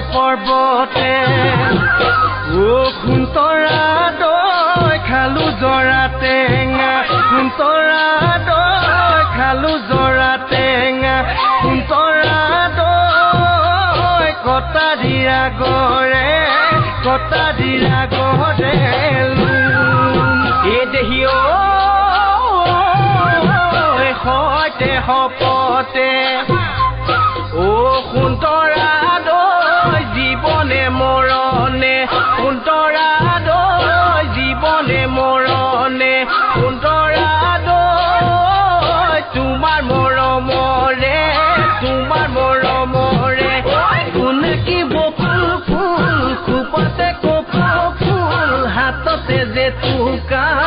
পৰ্বতে ও খুন্তৰা দৈ খালো জৰা টেঙা খুন্তৰা দৈ খালো জৰা টেঙা খুন্তৰা দৈ কটা দিৰা গৰে এ দেহি সৈতে সপতে ও খুন্তৰা জীবনে মৰণে সুন্তৰা দৈ জীবনে মৰণে সুন্তৰা দৈ তোমাৰ মৰমৰে কোনে কি বকুল ফুল খোপতে কপৌ ফুল হাততে যে তুকাৰ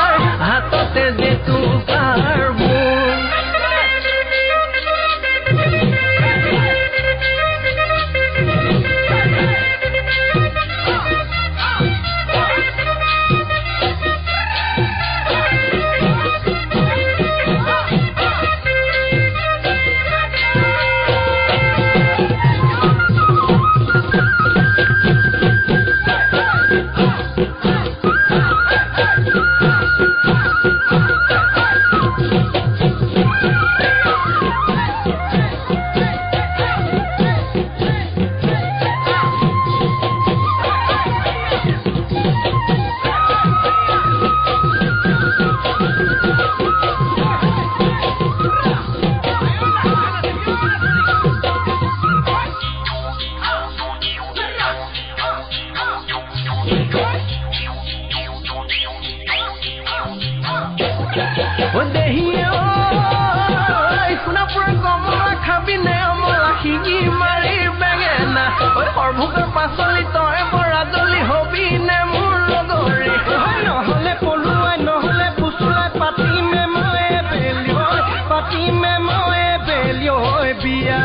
সৰ্বভোগৰ পাচলি তই বৰাজলি হবি নে মোৰ লগৰে নহলে পলুৱাই নহলে পুচুৱাই পাতিমে ময়ে বিয়া পাতিমে ময়ে বিয়া